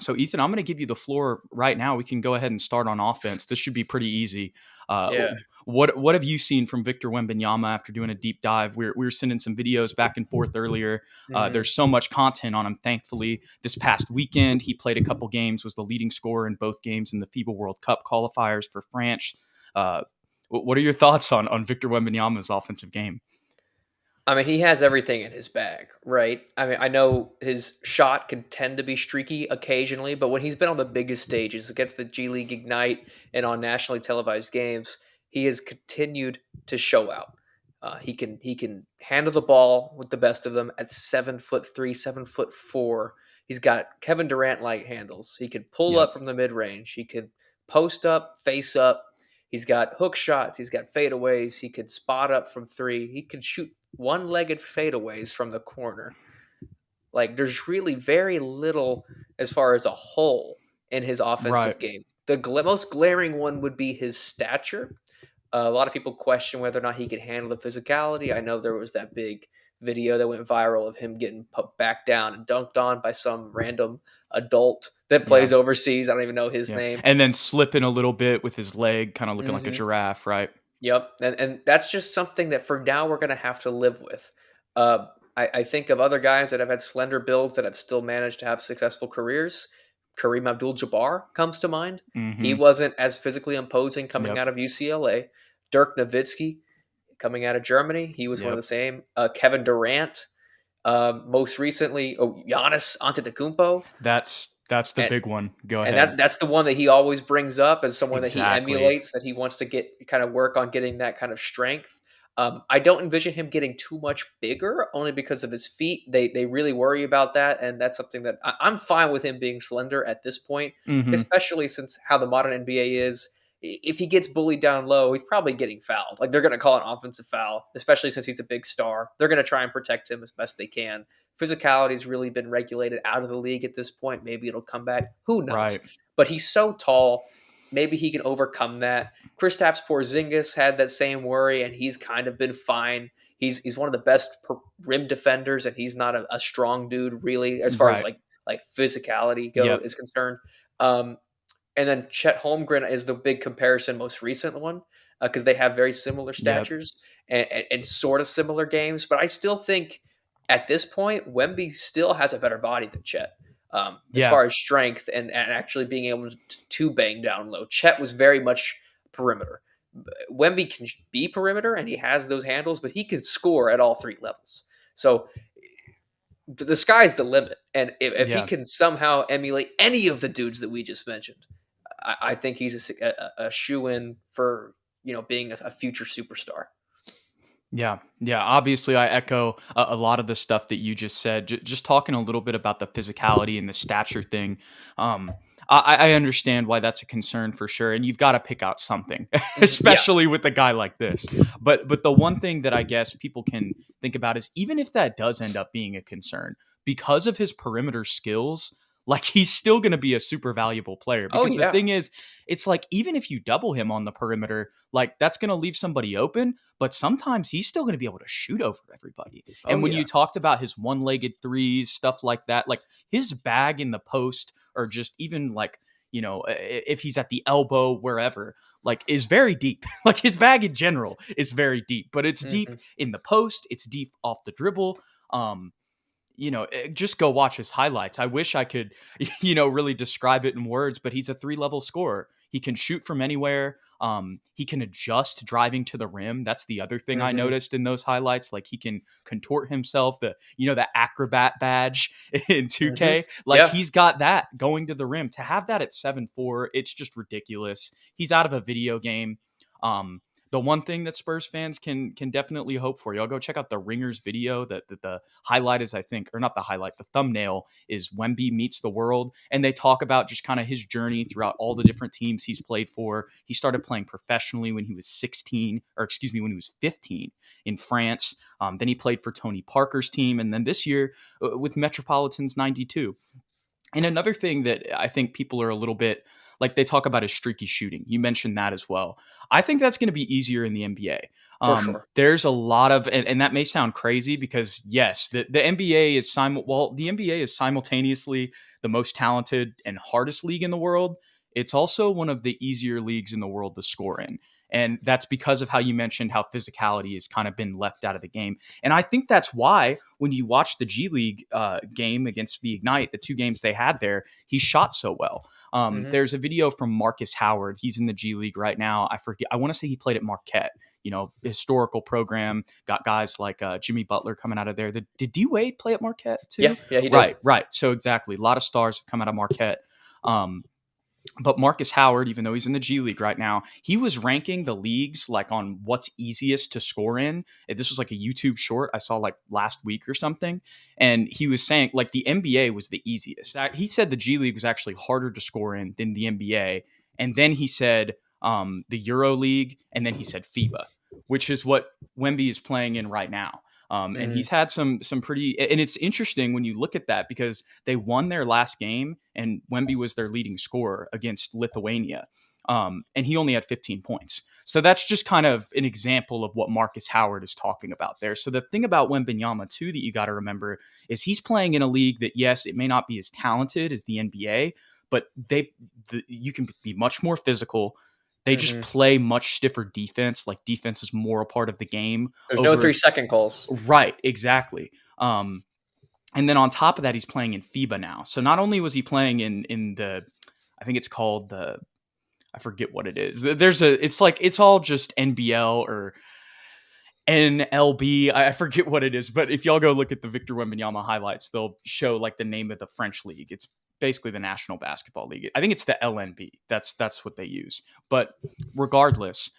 So Ethan, I'm going to give you the floor right now. We can go ahead and start on offense. This should be pretty easy. Uh, Yeah. what have you seen from Victor Wembanyama after doing a deep dive? We were sending some videos back and forth earlier. hmm There's so much content on him. Thankfully, this past weekend he played a couple games, was the leading scorer in both games in the FIBA World Cup qualifiers for France. Uh, what are your thoughts on Victor Wembanyama's offensive game? I mean, he has everything in his bag, right? I mean, I know his shot can tend to be streaky occasionally, but when he's been on the biggest stages against the G League Ignite and on nationally televised games, he has continued to show out. He can handle the ball with the best of them at 7'3", 7'4". He's got Kevin Durant like handles. He can pull Yep. up from the mid range. He can post up, face up. He's got hook shots. He's got fadeaways. He can spot up from three. He can shoot one-legged fadeaways from the corner. Like there's really very little as far as a hole in his Right. offensive game. The most glaring one would be his stature. A lot of people question whether or not he can handle the physicality. I know there was that big video that went viral of him getting put back down and dunked on by some random adult that Yeah. plays overseas. I don't even know his Yeah. name. And then slipping a little bit with his leg, kind of looking like a hmm giraffe, right? Yep, and that's just something that for now we're going to have to live with. I think of other guys that have had slender builds that have still managed to have successful careers. Kareem Abdul-Jabbar comes to mind. He Mm-hmm. wasn't as physically imposing coming Yep. out of UCLA. Dirk Nowitzki coming out of Germany, he was one of Yep. the same. Kevin Durant, most recently, Giannis Antetokounmpo, That's the and big one. Go and ahead. that's the one that he always brings up as someone that he Exactly. emulates, that he wants to get kind of work on getting that kind of strength. I don't envision him getting too much bigger, only because of his feet. They really worry about that, and that's something that I'm fine with him being slender at this point, Mm-hmm. especially since how the modern NBA is. If he gets bullied down low, he's probably getting fouled. Like they're going to call an offensive foul, especially since he's a big star. They're going to try and protect him as best they can. Physicality's really been regulated out of the league at this point. Maybe it'll come back. Who knows? Right. But he's so tall. Maybe he can overcome that. Kristaps Porzingis had that same worry, and he's kind of been fine. He's one of the best rim defenders, and he's not a strong dude really, as far as Right. like physicality Yep. is concerned. Um, and then Chet Holmgren is the big comparison, most recent one, because they have very similar Yep. statures and sort of similar games. But I still think at this point, Wemby still has a better body than Chet, as Yeah. far as strength and actually being able to bang down low. Chet was very much perimeter. Wemby can be perimeter and he has those handles, but he can score at all three levels. So the sky's the limit. And if he Yeah. can somehow emulate any of the dudes that we just mentioned, I think he's a shoe in for being a future superstar. Yeah, yeah. Obviously, I echo a lot of the stuff that you just said. Just talking a little bit about the physicality and the stature thing. Um, I understand why that's a concern for sure, and you've got to pick out something, Yeah. especially with a guy like this. But the one thing that I guess people can think about is even if that does end up being a concern, because of his perimeter skills, like he's still going to be a super valuable player. Oh Because the yeah. thing is, it's like even if you double him on the perimeter, like that's going to leave somebody open, but sometimes he's still going to be able to shoot over everybody. Oh And when you yeah. talked about his one-legged threes, stuff like that, like his bag in the post or just even like, if he's at the elbow, wherever, like is very deep. Like his bag in general is very deep, but it's deep hmm in the post, it's deep off the dribble. Just go watch his highlights. I wish I could, really describe it in words, but he's a three-level scorer. He can shoot from anywhere. He can adjust driving to the rim. That's the other thing I hmm noticed in those highlights. Like he can contort himself, the acrobat badge in hmm 2K. Like Yeah. he's got that going to the rim. To have that at 7'4", it's just ridiculous. He's out of a video game. The one thing that Spurs fans can definitely hope for, y'all go check out the Ringers video. That the highlight is, I think, or not the highlight, the thumbnail is Wemby meets the world, and they talk about just kind of his journey throughout all the different teams he's played for. He started playing professionally when he was 16, or excuse me, when he was 15 in France. Then he played for Tony Parker's team, and then this year with Metropolitans 92. And another thing that I think people are a little bit like they talk about is streaky shooting. You mentioned that as well. I think that's going to be easier in the NBA. For sure. There's a lot of, and that may sound crazy because yes, the NBA is the NBA is simultaneously the most talented and hardest league in the world, it's also one of the easier leagues in the world to score in. And that's because of how you mentioned how physicality has kind of been left out of the game. And I think that's why when you watch the G League game against the Ignite, the 2 games they had there, he shot so well. There's a video from Marcus Howard. He's in the G League right now. I forget. I want to say he played at Marquette, historical program. Got guys like Jimmy Butler coming out of there. Did D Wade play at Marquette too? Yeah, he did. Right. So exactly. A lot of stars have come out of Marquette. But Marcus Howard, even though he's in the G League right now, he was ranking the leagues like on what's easiest to score in. This was like a YouTube short I saw like last week or something. And he was saying like the NBA was the easiest. He said the G League was actually harder to score in than the NBA. And then he said the Euro League, and then he said FIBA, which is what Wemby is playing in right now. And he's had some pretty, and it's interesting when you look at that because they won their last game and Wemby was their leading scorer against Lithuania. And he only had 15 points. So that's just kind of an example of what Marcus Howard is talking about there. So the thing about Wembanyama too, that you got to remember is he's playing in a league that, yes, it may not be as talented as the NBA, but you can be much more physical. They just play much stiffer defense. Like defense is more a part of the game. There's no 3-second calls. Right, exactly. And then on top of that, he's playing in FIBA now. So not only was he playing in the, I think it's called I forget what it is. It's all just NBL or NLB. I forget what it is. But if y'all go look at the Victor Wembanyama highlights, they'll show like the name of the French league. It's basically the National Basketball League. I think it's the LNB. That's what they use. But regardless,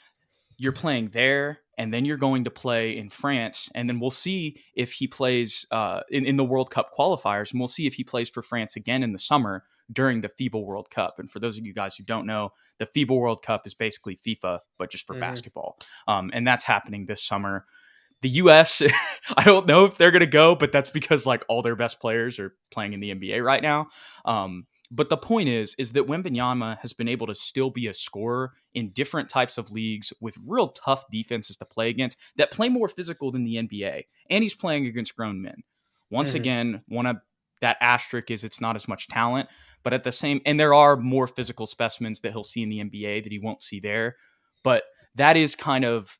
you're playing there, and then you're going to play in France, and then we'll see if he plays in the World Cup qualifiers, and we'll see if he plays for France again in the summer during the FIBA World Cup. And for those of you guys who don't know, the FIBA World Cup is basically FIFA, but just for basketball. And that's happening this summer. The U.S., I don't know if they're going to go, but that's because like all their best players are playing in the NBA right now. But the point is that Wembanyama has been able to still be a scorer in different types of leagues with real tough defenses to play against that play more physical than the NBA. And he's playing against grown men. Once again, one of that asterisk is it's not as much talent, but at the same, and there are more physical specimens that he'll see in the NBA that he won't see there. But that is kind of,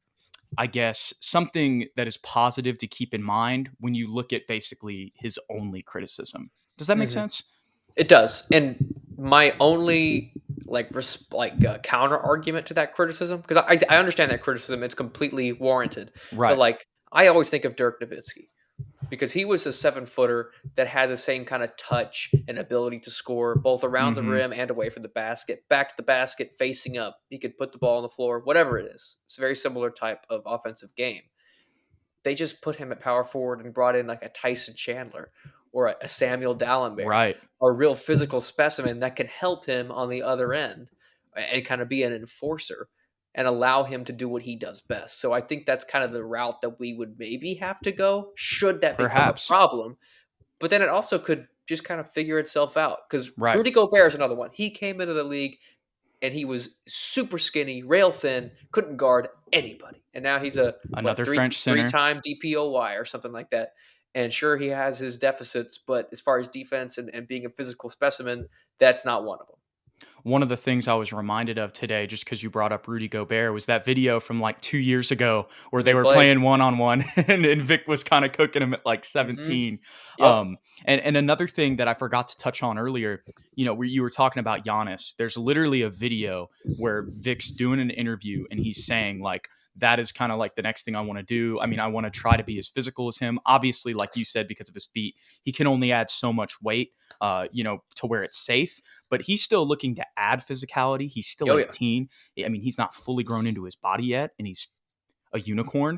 I guess, something that is positive to keep in mind when you look at basically his only criticism. Does that make sense? It does. And my only counter argument to that criticism, because I understand that criticism, it's completely warranted. Right. But like I always think of Dirk Nowitzki because he was a 7-footer that had the same kind of touch and ability to score both around the rim and away from the basket, back to the basket, facing up. He could put the ball on the floor, whatever it is. It's a very similar type of offensive game. They just put him at power forward and brought in like a Tyson Chandler or a Samuel Dallenberg, right, a real physical specimen that can help him on the other end and kind of be an enforcer and allow him to do what he does best. So I think that's kind of the route that we would maybe have to go should that become a problem. But then it also could just kind of figure itself out because Rudy Gobert is another one. He came into the league and he was super skinny, rail thin, couldn't guard anybody. And now he's another French center, 3-time DPOY or something like that. And sure, he has his deficits, but as far as defense and being a physical specimen, that's not one of them. One of the things I was reminded of today, just because you brought up Rudy Gobert, was that video from like 2 years ago where they were playing one-on-one and Vic was kind of cooking him at like 17. Yep. And another thing that I forgot to touch on earlier, where you were talking about Giannis, there's literally a video where Vic's doing an interview and he's saying like, that is kind of like the next thing I want to do. I mean, I want to try to be as physical as him. Obviously, like you said, because of his feet, he can only add so much weight, to where it's safe. But he's still looking to add physicality. He's still 18. I mean, he's not fully grown into his body yet, and he's a unicorn.